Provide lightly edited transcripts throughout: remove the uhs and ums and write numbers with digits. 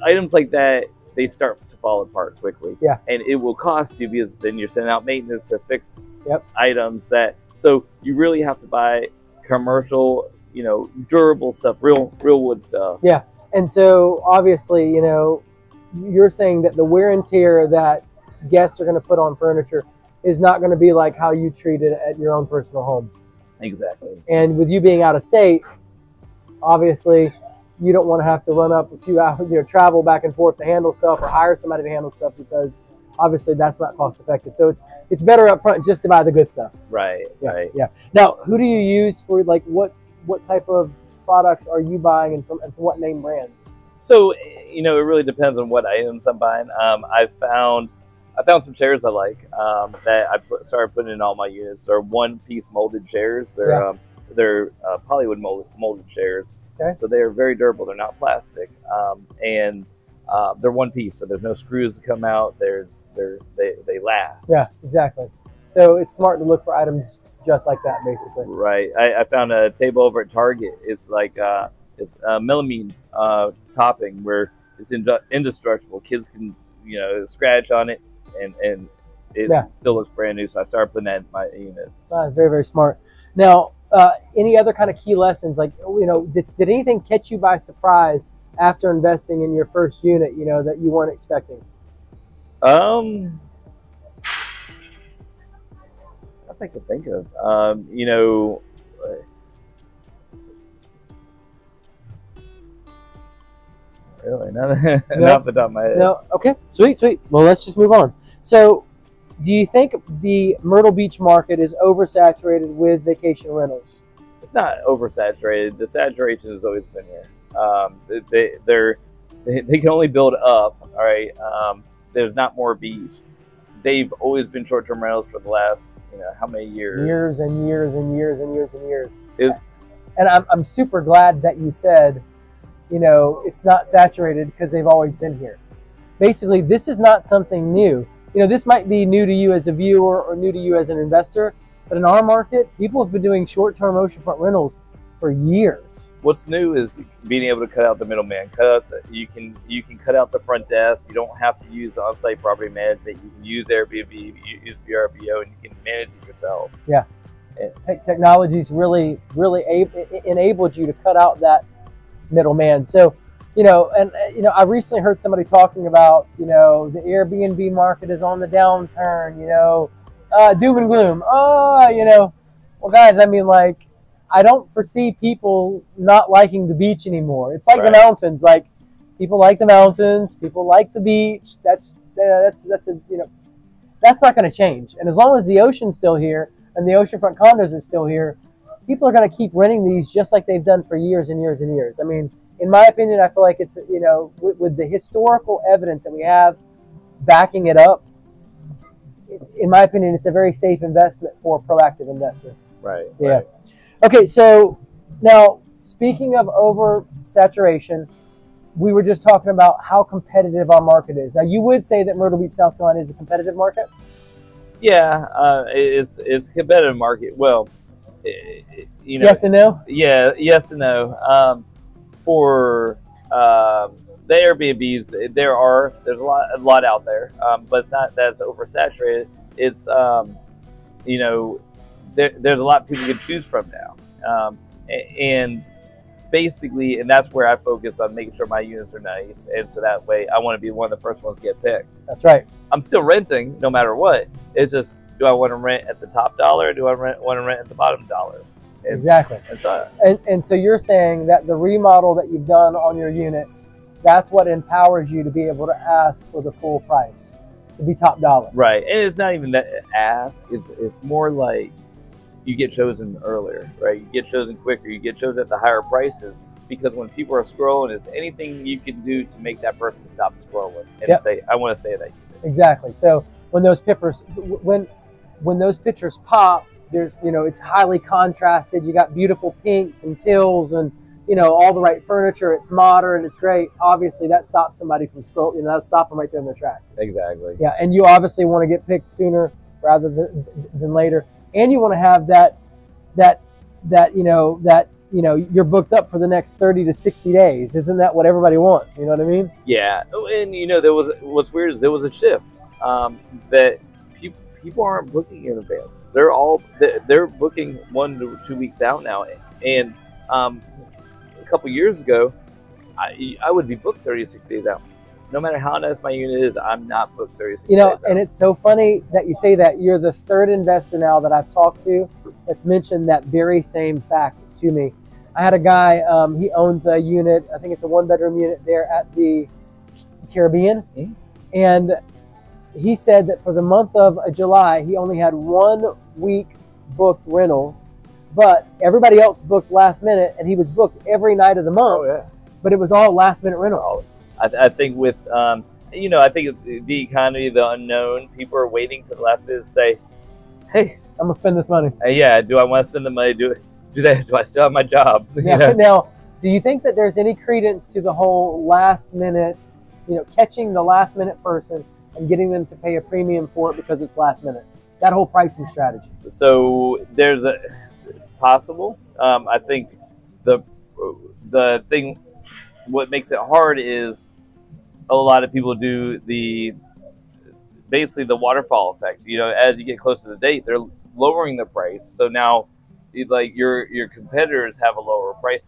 items like that, they start to fall apart quickly. Yeah. And it will cost you, because then you're sending out maintenance to fix Yep. items that, so you really have to buy commercial, you know, durable stuff, real wood stuff. Yeah. And so obviously, you know, you're saying that the wear and tear that guests are going to put on furniture is not going to be like how you treat it at your own personal home. Exactly. And with you being out of state, obviously you don't want to have to run up a few hours, you know, travel back and forth to handle stuff or hire somebody to handle stuff, because obviously that's not cost effective. So it's better up front just to buy the good stuff. Right. Yeah, Right. yeah. Now, who do you use for, like, what type of products are you buying, and from what name brands? So, you know, it really depends on what items I'm buying. I found some chairs I like, that I started putting in all my units. They're one-piece molded chairs. They're Polywood molded chairs. Okay. So they're very durable. They're not plastic, and they're one piece. So there's no screws that come out. They last. Yeah, exactly. So it's smart to look for items just like that, basically. Right. I found a table over at Target. It's like it's melamine topping, where it's indestructible. Kids can, you know, scratch on it, and it still looks brand new. So I started putting that in my units. Very, very smart. Now, any other kind of key lessons, like, you know, did anything catch you by surprise after investing in your first unit, you know, that you weren't expecting? I can think of, you know, really not off the top of my head. No. Okay. Sweet. Well, let's just move on. So, do you think the Myrtle Beach market is oversaturated with vacation rentals? It's not oversaturated. The saturation has always been here. They can only build up. All right. There's not more beach. They've always been short-term rentals for the last, you know, how many years? Years and years and years and years and years. And I'm super glad that you said, you know, it's not saturated, because they've always been here. Basically, this is not something new. You know, this might be new to you as a viewer or new to you as an investor, but in our market, people have been doing short-term oceanfront rentals for years. What's new is being able to cut out the middleman. You can cut out the front desk. You don't have to use on-site property management. You can use Airbnb, you use VRBO, and you can manage it yourself. Yeah, technology's really enabled you to cut out that middleman. So, you know, and you know, I recently heard somebody talking about, you know, the Airbnb market is on the downturn. You know, doom and gloom. You know, well, guys, I mean, like, I don't foresee people not liking the beach anymore. It's like the mountains. Like, people like the mountains. People like the beach. That's a, you know, that's not going to change. And as long as the ocean's still here and the oceanfront condos are still here, people are going to keep renting these just like they've done for years and years and years. I mean, in my opinion, I feel like it's, you know, with the historical evidence that we have backing it up, in my opinion, it's a very safe investment for a proactive investor. Right. Yeah. Right. Okay, so now, speaking of oversaturation, we were just talking about how competitive our market is. Now, you would say that Myrtle Beach, South Carolina is a competitive market? Yeah, it's a competitive market. Well, you know. Yes and no? Yeah, yes and no. For the Airbnbs, there's a lot out there, but it's not that it's oversaturated. It's you know, there's a lot of people can choose from now, and basically, and that's where I focus on making sure my units are nice, and so that way I want to be one of the first ones to get picked. That's right. I'm still renting no matter what. It's just, do I want to rent at the top dollar, or do I want to rent at the bottom dollar? Exactly. And so you're saying that the remodel that you've done on your units, that's what empowers you to be able to ask for the full price, to be top dollar. Right. And it's not even that ask. It's more like you get chosen earlier, right? You get chosen quicker. You get chosen at the higher prices, because when people are scrolling, it's anything you can do to make that person stop scrolling and say, I want to say that unit. Exactly. So when those pictures, when those pictures pop, there's, you know, it's highly contrasted. You got beautiful pinks and teals and, you know, all the right furniture. It's modern. It's great. Obviously, that stops somebody from scrolling. You know, that'll stop them right there in their tracks. Exactly. Yeah, and you obviously want to get picked sooner rather than later, and you want to have that you know, that you know, you're booked up for the next 30 to 60 days. Isn't that what everybody wants? You know what I mean? Yeah. And you know, what's weird is there was a shift that people aren't booking in advance. They're booking 1 to 2 weeks out now. And a couple years ago, I would be booked 30 to 60 days out. No matter how nice my unit is, I'm not booked 30 to 60 days out. And it's so funny that you say that. You're the third investor now that I've talked to that's mentioned that very same fact to me. I had a guy, he owns a unit, I think it's a 1-bedroom unit there at the Caribbean. Mm-hmm. And he said that for the month of July, he only had 1 week booked rental, but everybody else booked last minute, and he was booked every night of the month. Oh, yeah. But it was all last minute rental. I think with, you know, I think the economy, the unknown, people are waiting to the last minute to say, hey, I'm going to spend this money. Yeah, do I want to spend the money? Do I still have my job? Yeah. You know? Now, do you think that there's any credence to the whole last minute, you know, catching the last minute person and getting them to pay a premium for it because it's last minute? That whole pricing strategy. So there's a possible. I think the thing, what makes it hard is a lot of people do basically the waterfall effect. You know, as you get close to the date, they're lowering the price. So now, like your competitors have a lower price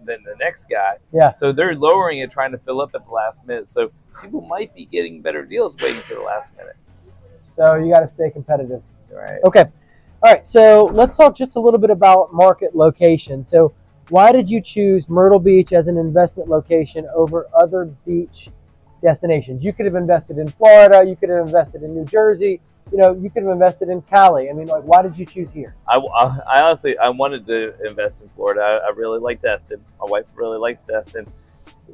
than the next guy. Yeah. So they're lowering it, trying to fill up at the last minute. So people might be getting better deals waiting for the last minute. So you got to stay competitive. Right. Okay. All right. So let's talk just a little bit about market location. So why did you choose Myrtle Beach as an investment location over other beach destinations? You could have invested in Florida. You could have invested in New Jersey. You know, you could have invested in Cali. I mean, like, why did you choose here? I honestly, I wanted to invest in Florida. I really like Destin. My wife really likes Destin.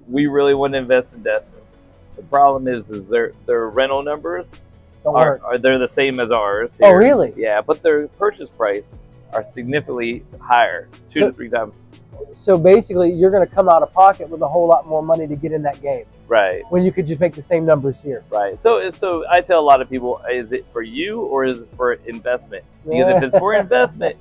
We really want to invest in Destin. The problem is their rental numbers they're the same as ours here. Oh, really? Yeah, but their purchase price are significantly higher, 2 to 3 times. So basically, you're going to come out of pocket with a whole lot more money to get in that game. Right. When you could just make the same numbers here. Right. So I tell a lot of people, is it for you or is it for investment? Because if it's for investment,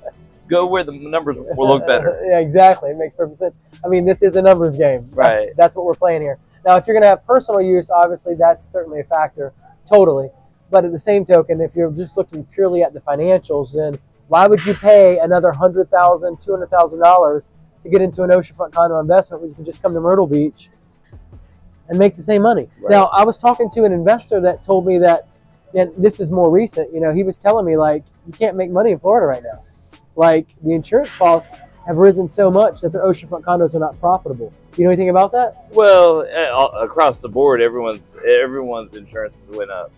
go where the numbers will look better. Yeah, exactly. It makes perfect sense. I mean, this is a numbers game. Right. That's what we're playing here. Now, if you're going to have personal use, obviously that's certainly a factor, totally. But at the same token, if you're just looking purely at the financials, then why would you pay another $100,000, $200,000 to get into an oceanfront condo investment when you can just come to Myrtle Beach and make the same money? Right. Now, I was talking to an investor that told me that, and this is more recent, you know, he was telling me, like, you can't make money in Florida right now. Like, the insurance costs have risen so much that their oceanfront condos are not profitable. You know anything about that? Well, across the board, everyone's insurances went up.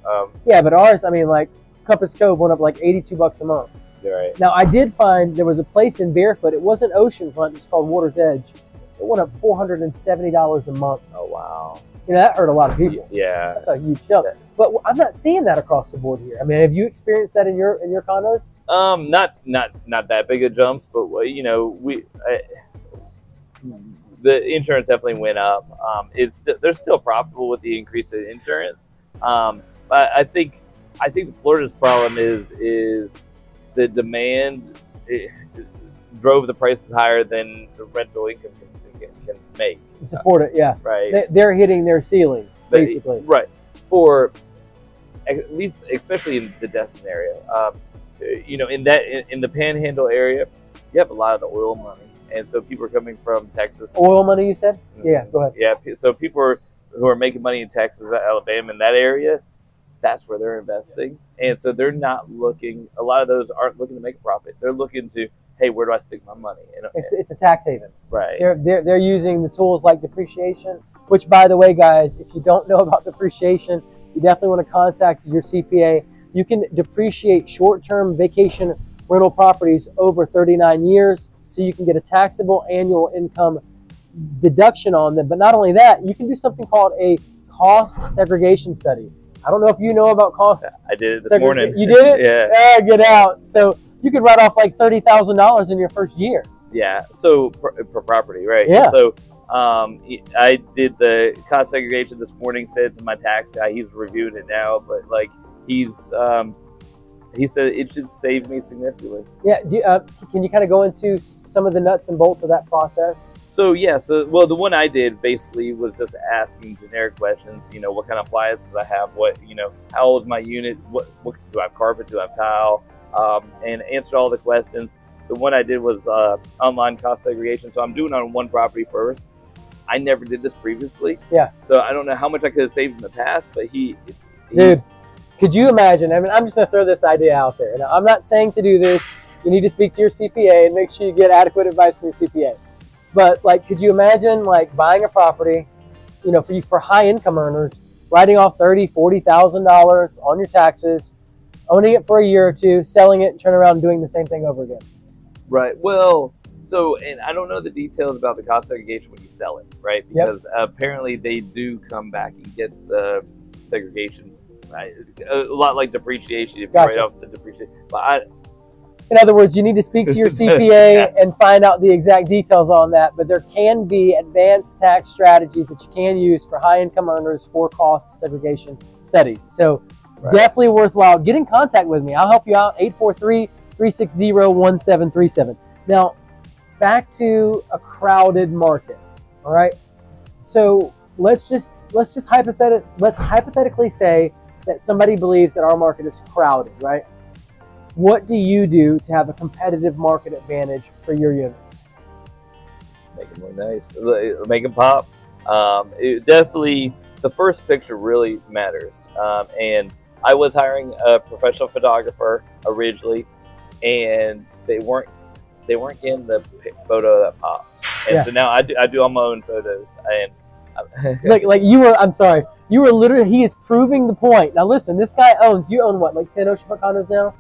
Yeah, but ours, I mean, like, Compass Cove went up like $82 a month. Right. Now, I did find there was a place in Barefoot. It wasn't oceanfront. It's called Water's Edge. It went up $470 a month. Oh, wow. You know, that hurt a lot of people. Yeah. That's a huge jump. But I'm not seeing that across the board here. I mean, have you experienced that in your condos? Not that big of jumps, but you know, the insurance definitely went up. They're still profitable with the increase in insurance. But I think Florida's problem is the demand drove the prices higher than the rental income can make. Support it, yeah. Right. They're hitting their ceiling, basically. Right. For at least, especially in the Destin area, you know, in the Panhandle area, you have a lot of the oil money, and so people are coming from Texas. Oil money, you said? Yeah, go ahead. Yeah, so people who are making money in Texas, Alabama, in that area, that's where they're investing, and so they're not looking. A lot of those aren't looking to make a profit. They're looking to, hey, where do I stick my money? It's a tax haven. Right. They're using the tools like depreciation, which, by the way, guys, if you don't know about depreciation, you definitely want to contact your CPA. You can depreciate short-term vacation rental properties over 39 years, so you can get a taxable annual income deduction on them. But not only that, you can do something called a cost segregation study. I don't know if you know about cost. I did it this morning. You did it? Yeah. Get out. So you could write off like $30,000 in your first year. Yeah. So per property, right? Yeah. So I did the cost segregation this morning. Said to my tax guy, he's reviewing it now, but like he's he said it should save me significantly. Yeah. Can you kind of go into some of the nuts and bolts of that process? So yeah, well, the one I did basically was just asking generic questions. You know, what kind of appliances I have, how old is my unit, what do I have, carpet, do I have tile, and answered all the questions. The one I did was online cost segregation. So I'm doing it on one property first. I never did this previously. Yeah. So I don't know how much I could have saved in the past, but dude, could you imagine? I mean, I'm just going to throw this idea out there. Now, I'm not saying to do this. You need to speak to your CPA and make sure you get adequate advice from your CPA. But like, could you imagine like buying a property, for high income earners, writing off $30,000, $40,000 on your taxes, owning it for a year or two, selling it, and turn around and doing the same thing over again? Right. Well, and I don't know the details about the cost segregation when you sell it, right? Because apparently they do come back and get the segregation, right? A lot like depreciation, if you write off the depreciation. But in other words, you need to speak to your CPA and find out the exact details on that. But there can be advanced tax strategies that you can use for high-income earners for cost segregation studies. So definitely worthwhile. Get in contact with me. I'll help you out. 843-360-1737. Now, back to a crowded market. All right. So let's hypothetically say that somebody believes that our market is crowded, right? What do you do to have a competitive market advantage for your units? Make them look nice, make them pop. Definitely, the first picture really matters. And I was hiring a professional photographer originally, and they weren't getting the photo that popped. And so now I do all my own photos. And like you were. I'm sorry. You were literally. He is proving the point. Now listen, this guy you own what, like 10 Oceanfront condos now?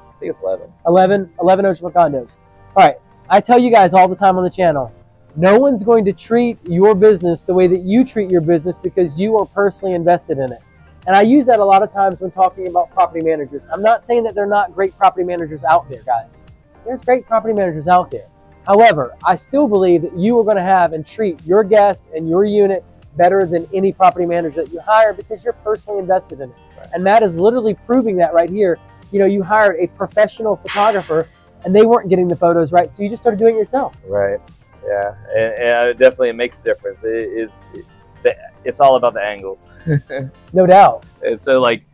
I think it's 11. 11 Oceanfront condos. All right. I tell you guys all the time on the channel, no one's going to treat your business the way that you treat your business because you are personally invested in it. And I use that a lot of times when talking about property managers. I'm not saying that there are not great property managers out there, guys. There's great property managers out there. However, I still believe that you are going to have and treat your guest and your unit better than any property manager that you hire because you're personally invested in it. Right. And Matt is literally proving that right here. You hired a professional photographer and they weren't getting the photos right, so you just started doing it yourself. Right. Yeah, and definitely it makes a difference. It's all about the angles. No doubt. And so, like,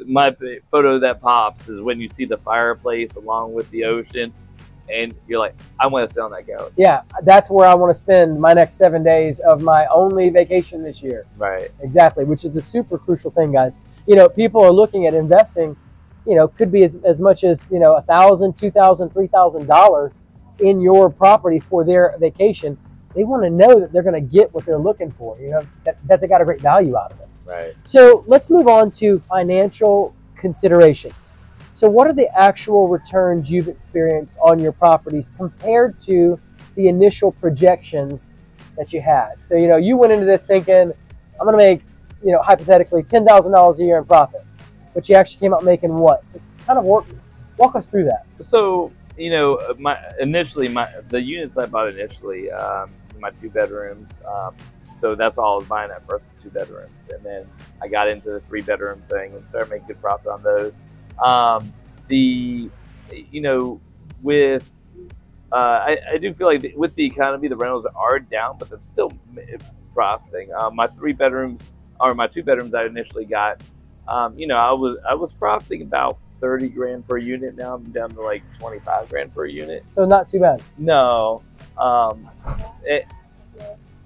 my photo that pops is when you see the fireplace along with the ocean, and you're like, I want to sit on that couch. Yeah, that's where I want to spend my next 7 days of my only vacation this year. Right. Exactly, which is a super crucial thing, guys. People are looking at investing, could be as much as, $1,000, $2,000, $3,000 in your property for their vacation. They want to know that they're going to get what they're looking for, that they got a great value out of it. Right. So let's move on to financial considerations. So what are the actual returns you've experienced on your properties compared to the initial projections that you had? So, you went into this thinking, I'm going to make, hypothetically $10,000 a year in profit, but you actually came out making what? So kind of walk us through that. So, the units I bought initially, my 2 bedrooms, so that's all I was buying at first, is 2 bedrooms. And then I got into the 3-bedroom thing and started making good profit on those. I do feel like with the economy, the rentals are down, but they're still profiting. My 2 bedrooms I initially got, I was profiting about 30 grand per unit. Now I'm down to like 25 grand per unit. So not too bad. No.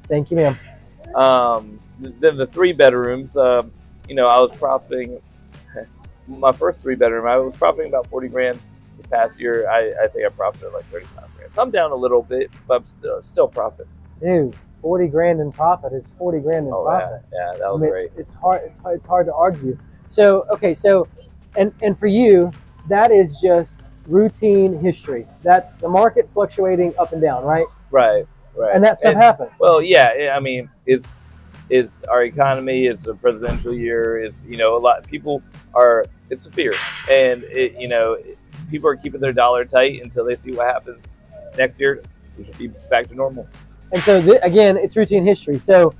Thank you, ma'am. Then the 3 bedrooms, I was profiting. My first 3-bedroom, I was profiting about 40 grand. This past year, I think I profited like 35 grand. So I'm down a little bit, but I'm still profit. Dude, 40 grand in profit is 40 grand in profit. Yeah, that was great. It's hard to argue. So, okay, and for you, that is just routine history. That's the market fluctuating up and down, right? Right. And that stuff happens. Well, yeah, I mean, it's our economy. It's a presidential year. It's, a lot of people are, it's a fear. And, people are keeping their dollar tight until they see what happens next year. We should be back to normal. And so, again, it's routine history. So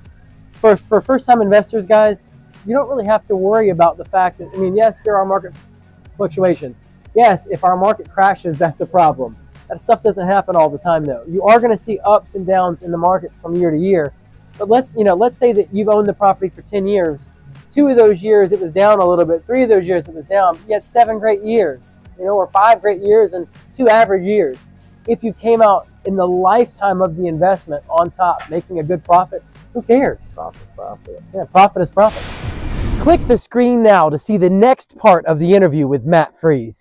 for first-time investors, guys, you don't really have to worry about the fact that, yes, there are market fluctuations. Yes, if our market crashes, that's a problem. That stuff doesn't happen all the time though. You are going to see ups and downs in the market from year to year. But let's say that you've owned the property for 10 years. 2 of those years it was down a little bit. 3 of those years it was down. You had 7 great years, or 5 great years and 2 average years. If you came out in the lifetime of the investment on top, making a good profit, who cares? Profit. Yeah, profit is profit. Click the screen now to see the next part of the interview with Matt Fries.